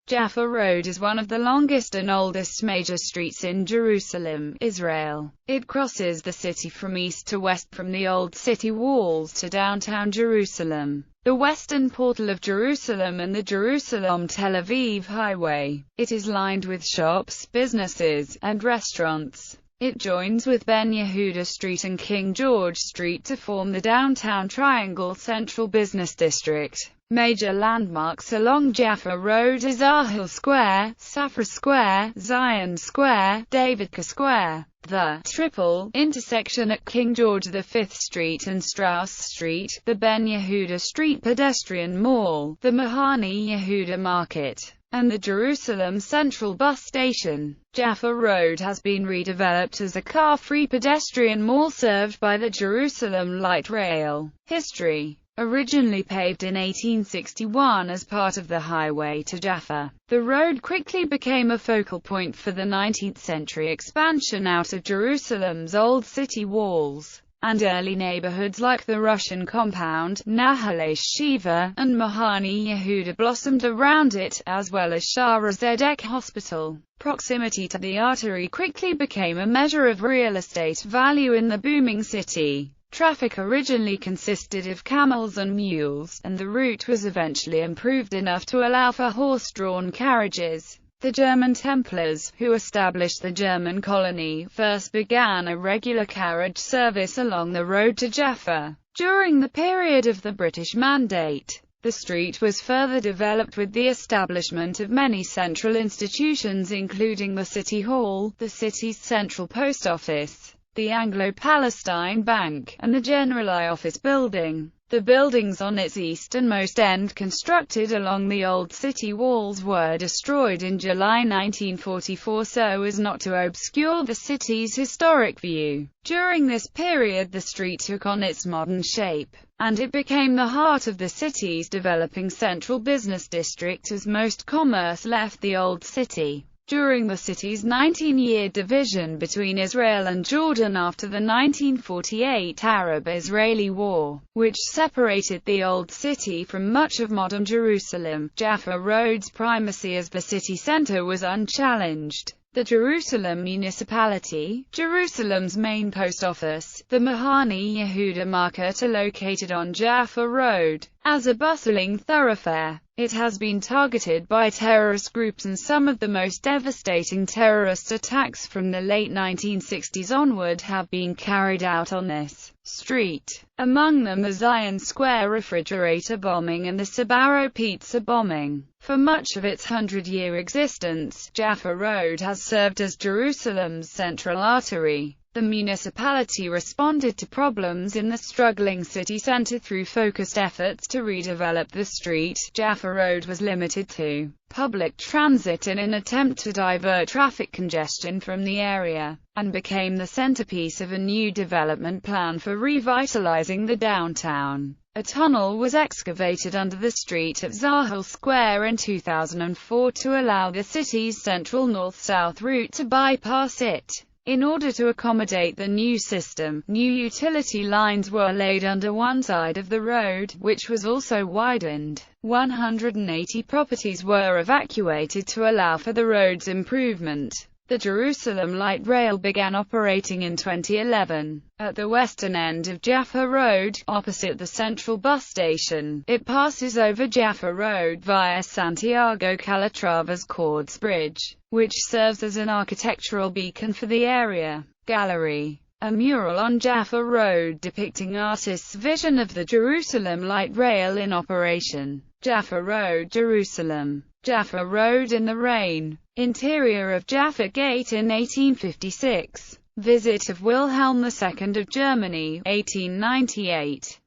Jaffa Road is one of the longest and oldest major streets in Jerusalem, Israel. It crosses the city from east to west, from the old city walls to downtown Jerusalem, the western portal of Jerusalem, and the Jerusalem-Tel Aviv highway. It is lined with shops, businesses, and restaurants. It joins with Ben Yehuda Street and King George Street to form the downtown Triangle Central Business District. Major landmarks along Jaffa Road are Zahil Square, Safra Square, Zion Square, Davidka Square, the triple intersection at King George V Street and Strauss Street, the Ben Yehuda Street pedestrian mall, the Mahani Yehuda Market, and the Jerusalem Central Bus Station. Jaffa Road has been redeveloped as a car-free pedestrian mall served by the Jerusalem Light Rail. History. Originally paved in 1861 as part of the highway to Jaffa, the road quickly became a focal point for the 19th-century expansion out of Jerusalem's old city walls, and early neighborhoods like the Russian compound, Nahalei Shiva, and Mahani Yehuda blossomed around it, as well as Shara Zedek Hospital. Proximity to the artery quickly became a measure of real estate value in the booming city. Traffic originally consisted of camels and mules, and the route was eventually improved enough to allow for horse-drawn carriages. The German Templars, who established the German colony, first began a regular carriage service along the road to Jaffa. During the period of the British Mandate, the street was further developed with the establishment of many central institutions, including the City Hall, the city's central post office, the Anglo-Palestine Bank, and the General Office Building. The buildings on its easternmost end, constructed along the old city walls, were destroyed in July 1944 so as not to obscure the city's historic view. During this period the street took on its modern shape, and it became the heart of the city's developing central business district as most commerce left the old city. During the city's 19-year division between Israel and Jordan after the 1948 Arab-Israeli War, which separated the Old City from much of modern Jerusalem, Jaffa Road's primacy as the city center was unchallenged. The Jerusalem Municipality, Jerusalem's main post office, the Mahani Yehuda Market are located on Jaffa Road. As a bustling thoroughfare, it has been targeted by terrorist groups, and some of the most devastating terrorist attacks from the late 1960s onward have been carried out on this street. Among them the Zion Square refrigerator bombing and the Sbarro pizza bombing. For much of its 100-year existence, Jaffa Road has served as Jerusalem's central artery. The municipality responded to problems in the struggling city center through focused efforts to redevelop the street. Jaffa Road was limited to public transit in an attempt to divert traffic congestion from the area, and became the centerpiece of a new development plan for revitalizing the downtown. A tunnel was excavated under the street at Zahil Square in 2004 to allow the city's central north-south route to bypass it. In order to accommodate the new system, new utility lines were laid under one side of the road, which was also widened. 180 properties were evacuated to allow for the road's improvement. The Jerusalem Light Rail began operating in 2011. At the western end of Jaffa Road, opposite the central bus station, it passes over Jaffa Road via Santiago Calatrava's Cords Bridge, which serves as an architectural beacon for the area. Gallery. A mural on Jaffa Road depicting artists' vision of the Jerusalem Light Rail in operation. Jaffa Road, Jerusalem. Jaffa Road in the rain. Interior of Jaffa Gate in 1856. Visit of Wilhelm II of Germany, 1898.